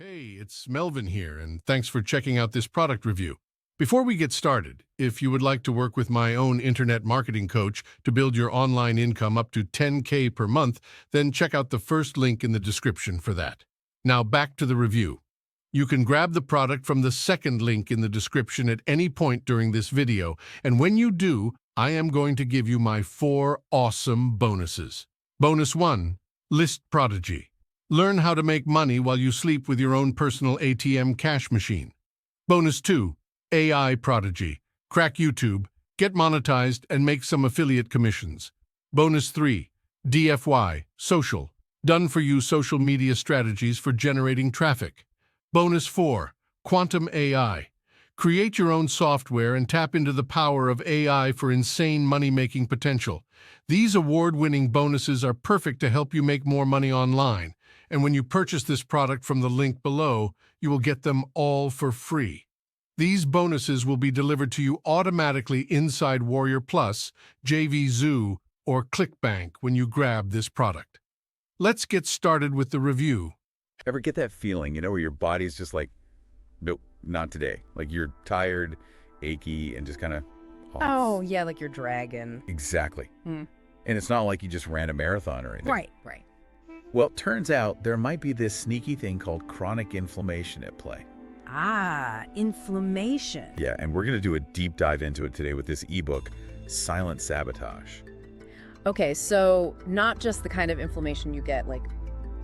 Hey, it's Melvin here, and thanks for checking out this product review. Before we get started, if you would like to work with my own internet marketing coach to build your online income up to 10K per month, then check out the first link in the description for that. Now back to the review. You can grab the product from the second link in the description at any point during this video, and when you do, I am going to give you my 4 awesome bonuses. Bonus 1, List Prodogy. Learn how to make money while you sleep with your own personal ATM cash machine. Bonus 2, AI Prodogy. Crack YouTube, get monetized, and make some affiliate commissions. Bonus 3, DFY, Social. Done-for-you social media strategies for generating traffic. Bonus 4, Quantum AI. Create your own software and tap into the power of AI for insane money-making potential. These award-winning bonuses are perfect to help you make more money online. And when you purchase this product from the link below, you will get them all for free. These bonuses will be delivered to you automatically inside Warrior Plus, JV Zoo, or ClickBank when you grab this product. Let's get started with the review. Ever get that feeling, where your body's just like, nope, not today. Like you're tired, achy, and just kind of off. Oh, yeah, like you're dragging. Exactly. And it's not like you just ran a marathon or anything. Right. Well, it turns out there might be this sneaky thing called chronic inflammation at play. Ah, inflammation. Yeah, and we're going to do a deep dive into it today with this ebook, Silent Sabotage. Okay, so not just the kind of inflammation you get, like,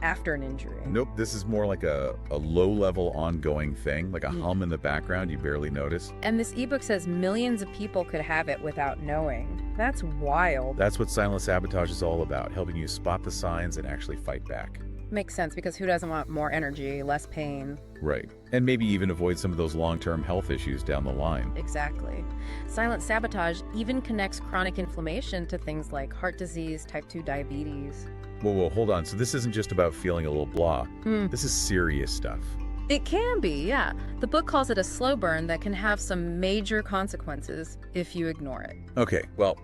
after an injury. Nope, this is more like a low-level ongoing thing, like a hum in the background you barely notice. And this ebook says millions of people could have it without knowing. That's wild. That's what Silent Sabotage is all about, helping you spot the signs and actually fight back. Makes sense, because who doesn't want more energy, less pain? Right. And maybe even avoid some of those long-term health issues down the line. Exactly. Silent Sabotage even connects chronic inflammation to things like heart disease, type 2 diabetes. Whoa, hold on. So this isn't just about feeling a little blah. This is serious stuff. It can be, yeah. The book calls it a slow burn that can have some major consequences if you ignore it. Okay, well,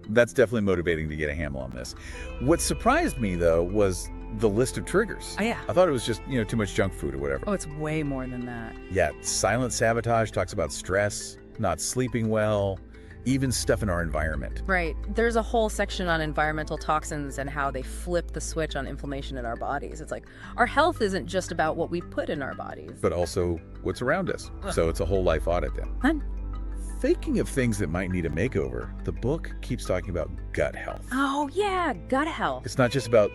that's definitely motivating to get a handle on this. What surprised me, though, was the list of triggers. Oh, yeah. I thought it was just, too much junk food or whatever. Oh, it's way more than that. Yeah, Silent Sabotage talks about stress, not sleeping well, even stuff in our environment. Right. There's a whole section on environmental toxins and how they flip the switch on inflammation in our bodies. It's like our health isn't just about what we put in our bodies, But also what's around us. So it's a whole life audit then. Fun. Thinking of things that might need a makeover, the book keeps talking about gut health. Oh, yeah, gut health. It's not just about,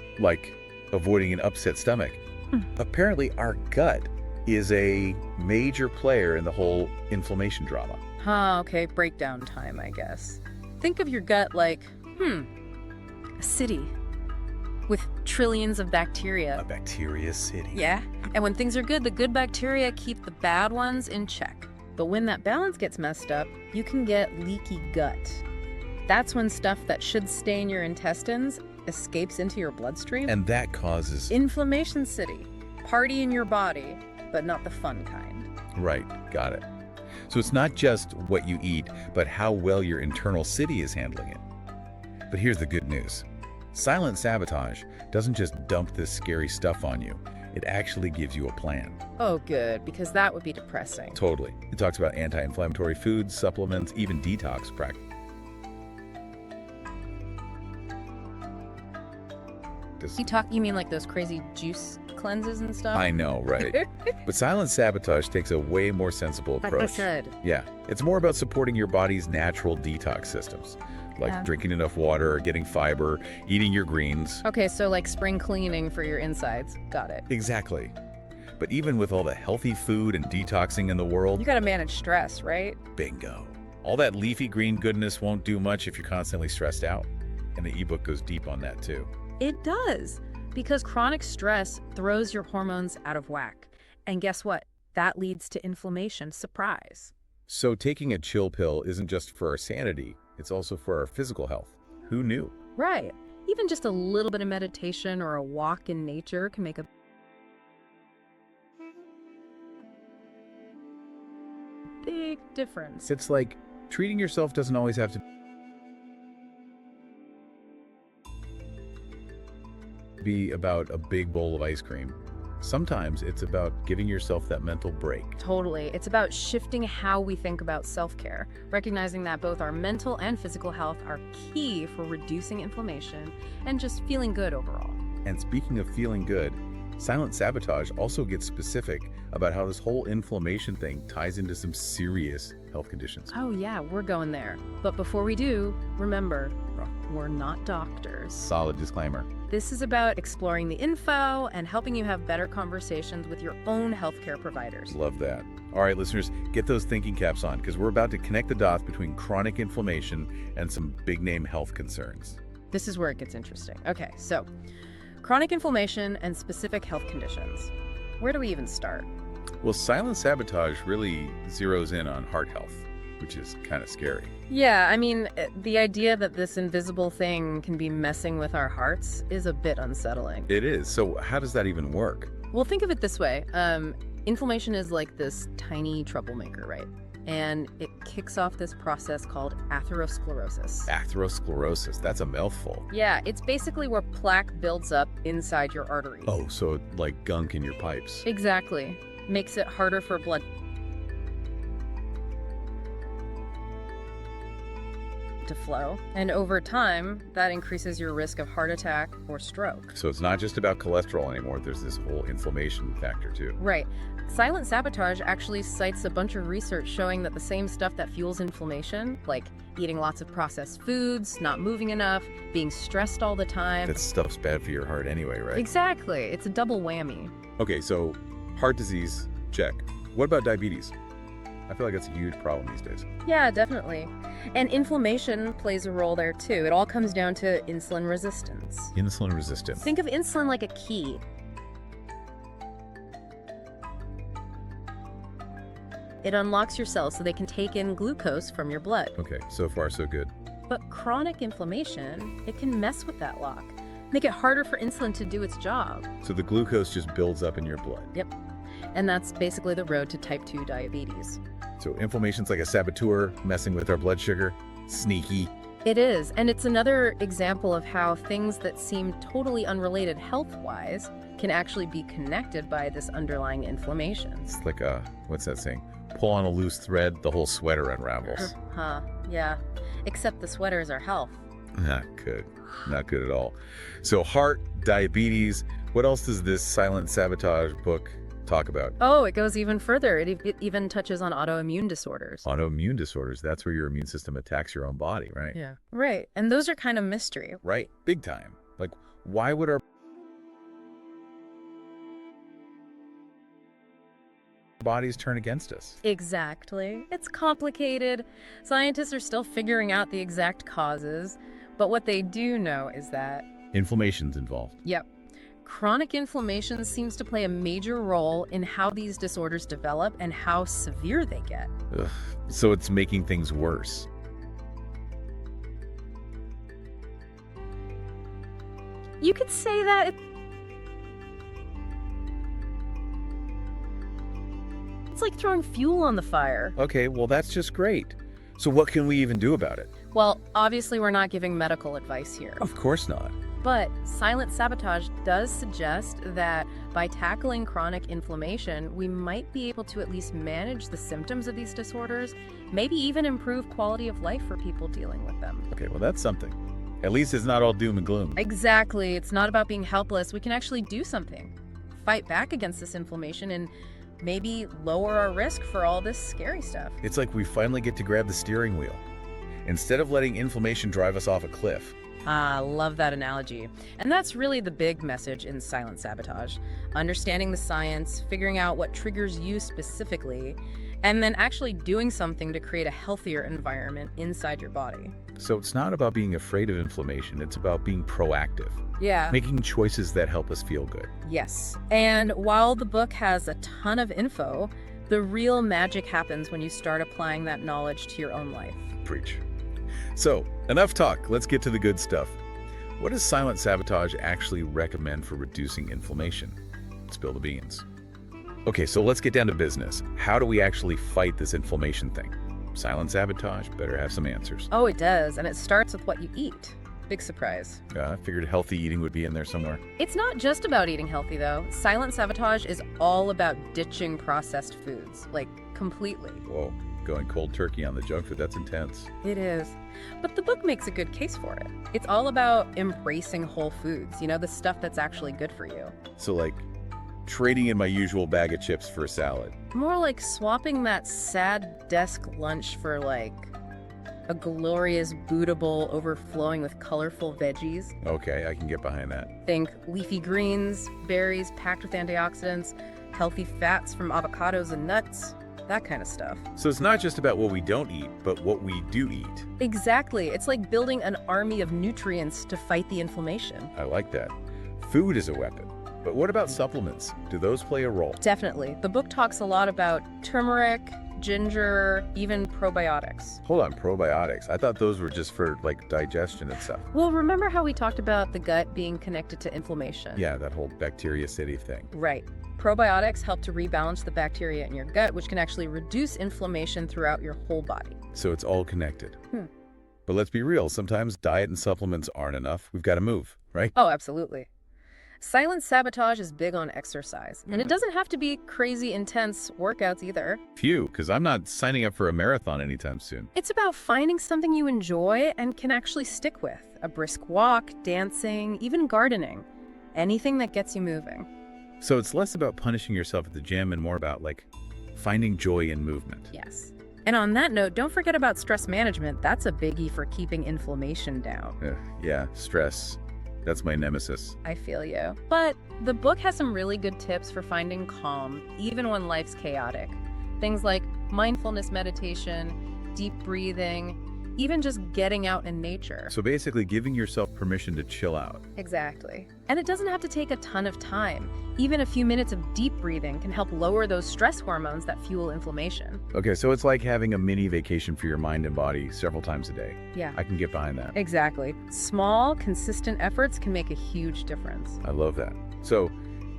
avoiding an upset stomach. Apparently, our gut is a major player in the whole inflammation drama. Okay, breakdown time, I guess. Think of your gut like, a city with trillions of bacteria. A bacteria city. Yeah, and when things are good, the good bacteria keep the bad ones in check. But when that balance gets messed up, you can get leaky gut. That's when stuff that should stay in your intestines escapes into your bloodstream. And that causes... Inflammation city. Party in your body, but not the fun kind. Right, got it. So it's not just what you eat, but how well your internal city is handling it. But here's the good news. Silent Sabotage doesn't just dump this scary stuff on you. It actually gives you a plan. Oh, good, because that would be depressing. Totally. It talks about anti-inflammatory foods, supplements, even detox practices. You mean like those crazy juice cleanses and stuff? I know, right? But Silent Sabotage takes a way more sensible approach. Like I said. Yeah, it's more about supporting your body's natural detox systems, like drinking enough water, getting fiber, eating your greens. Okay, so like spring cleaning for your insides. Got it. Exactly. But even with all the healthy food and detoxing in the world, You gotta manage stress, right? bingo. All that leafy green goodness won't do much if you're constantly stressed out. And the ebook goes deep on that too. It does, because chronic stress throws your hormones out of whack. And guess what? That leads to inflammation. Surprise. So taking a chill pill isn't just for our sanity, it's also for our physical health. Who knew? Right. Even just a little bit of meditation or a walk in nature can make a big difference. It's like treating yourself doesn't always have to be about a big bowl of ice cream. Sometimes it's about giving yourself that mental break. Totally. It's about shifting how we think about self-care, recognizing that both our mental and physical health are key for reducing inflammation and just feeling good overall. And speaking of feeling good, Silent Sabotage also gets specific about how this whole inflammation thing ties into some serious health conditions. Oh yeah, we're going there. But before we do, remember, we're not doctors. Solid disclaimer. This is about exploring the info and helping you have better conversations with your own healthcare providers. Love that. All right, listeners, get those thinking caps on because we're about to connect the dots between chronic inflammation and some big-name health concerns. This is where it gets interesting. Okay, so chronic inflammation and specific health conditions. Where do we even start? Well, Silent Sabotage really zeroes in on heart health, which is kind of scary. Yeah, I mean, the idea that this invisible thing can be messing with our hearts is a bit unsettling. It is. So how does that even work? Well, think of it this way. Inflammation is like this tiny troublemaker, right? And it kicks off this process called atherosclerosis. Atherosclerosis, that's a mouthful. Yeah, it's basically where plaque builds up inside your artery. Oh, so like gunk in your pipes. Exactly. Makes it harder for blood to flow. And over time, that increases your risk of heart attack or stroke. So it's not just about cholesterol anymore. There's this whole inflammation factor too. Right. Silent Sabotage actually cites a bunch of research showing that the same stuff that fuels inflammation, like eating lots of processed foods, not moving enough, being stressed all the time. That stuff's bad for your heart anyway, right? Exactly. It's a double whammy. Okay, so heart disease, check. What about diabetes? I feel like that's a huge problem these days. Yeah, definitely. And inflammation plays a role there too. It all comes down to insulin resistance. Insulin resistance. Think of insulin like a key. It unlocks your cells so they can take in glucose from your blood. Okay, so far so good. But chronic inflammation, it can mess with that lock, make it harder for insulin to do its job. So the glucose just builds up in your blood. Yep. And that's basically the road to type 2 diabetes. So inflammation's like a saboteur messing with our blood sugar. Sneaky. It is, and it's another example of how things that seem totally unrelated health-wise can actually be connected by this underlying inflammation. It's like a, what's that saying? Pull on a loose thread, the whole sweater unravels. Huh, yeah. Except the sweater is our health. Not good. Not good at all. So heart, diabetes, what else does this Silent Sabotage book talk about? Oh, it goes even further. It even touches on autoimmune disorders. Autoimmune disorders, that's where your immune system attacks your own body, right? Yeah. Right, and those are kind of mystery. Right, big time. Like, why would our bodies turn against us? Exactly. It's complicated. Scientists are still figuring out the exact causes, but what they do know is that Inflammation's involved. Yep. Chronic inflammation seems to play a major role in how these disorders develop and how severe they get. Ugh. So it's making things worse. You could say that it's like throwing fuel on the fire. Okay, well that's just great. So what can we even do about it? Well, obviously we're not giving medical advice here. Of course not. But Silent Sabotage does suggest that by tackling chronic inflammation, we might be able to at least manage the symptoms of these disorders, maybe even improve quality of life for people dealing with them. Okay, well that's something. At least it's not all doom and gloom. Exactly. It's not about being helpless. We can actually do something. Fight back against this inflammation and maybe lower our risk for all this scary stuff. It's like we finally get to grab the steering wheel. Instead of letting inflammation drive us off a cliff. Ah, love that analogy. And that's really the big message in Silent Sabotage. Understanding the science, figuring out what triggers you specifically, and then actually doing something to create a healthier environment inside your body. So it's not about being afraid of inflammation, it's about being proactive. Yeah. Making choices that help us feel good. Yes. And while the book has a ton of info, the real magic happens when you start applying that knowledge to your own life. Preach. So, enough talk. Let's get to the good stuff. What does Silent Sabotage actually recommend for reducing inflammation? Spill the beans. Okay, so let's get down to business. How do we actually fight this inflammation thing? Silent Sabotage better have some answers. Oh, it does. And it starts with what you eat. big surprise. Yeah, I figured healthy eating would be in there somewhere. It's not just about eating healthy, though. Silent Sabotage is all about ditching processed foods, like completely. Whoa, going cold turkey on the junk food, that's intense. It is. But the book makes a good case for it. It's all about embracing whole foods, the stuff that's actually good for you. So like trading in my usual bag of chips for a salad. More like swapping that sad desk lunch for like a glorious Buddha bowl overflowing with colorful veggies. Okay, I can get behind that. Think leafy greens, berries packed with antioxidants, healthy fats from avocados and nuts, that kind of stuff. So it's not just about what we don't eat, but what we do eat. Exactly. It's like building an army of nutrients to fight the inflammation. I like that. Food is a weapon. But what about supplements? Do those play a role? Definitely. The book talks a lot about turmeric, ginger, even probiotics. Hold on, probiotics. I thought those were just for like digestion and stuff. Well, remember how we talked about the gut being connected to inflammation? Yeah, that whole bacteria city thing. Right. Probiotics help to rebalance the bacteria in your gut, which can actually reduce inflammation throughout your whole body. So it's all connected. But let's be real, sometimes diet and supplements aren't enough. We've got to move, right? Oh, absolutely. Silent Sabotage is big on exercise, and it doesn't have to be crazy intense workouts either. Phew, because I'm not signing up for a marathon anytime soon. It's about finding something you enjoy and can actually stick with. A brisk walk, dancing, even gardening. Anything that gets you moving. So it's less about punishing yourself at the gym and more about like finding joy in movement. Yes. And on that note, don't forget about stress management. That's a biggie for keeping inflammation down. Yeah, stress. That's my nemesis. I feel you. But the book has some really good tips for finding calm, even when life's chaotic. Things like mindfulness meditation, deep breathing, even just getting out in nature. So basically giving yourself permission to chill out. Exactly. And it doesn't have to take a ton of time. Even a few minutes of deep breathing can help lower those stress hormones that fuel inflammation. Okay, so it's like having a mini vacation for your mind and body several times a day. Yeah. I can get behind that. Exactly. Small, consistent efforts can make a huge difference. I love that. So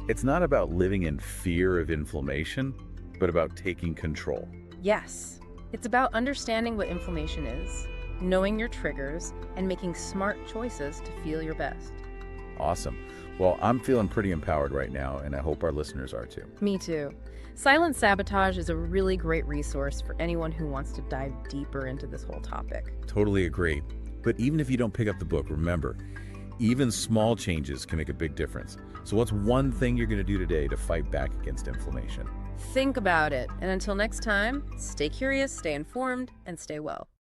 it's not about living in fear of inflammation, but about taking control. Yes. It's about understanding what inflammation is, knowing your triggers, and making smart choices to feel your best. Awesome. Well, I'm feeling pretty empowered right now, and I hope our listeners are too. Me too. Silent Sabotage is a really great resource for anyone who wants to dive deeper into this whole topic. Totally agree. But even if you don't pick up the book, remember, even small changes can make a big difference. So what's one thing you're going to do today to fight back against inflammation? Think about it. And until next time, stay curious, stay informed, and stay well.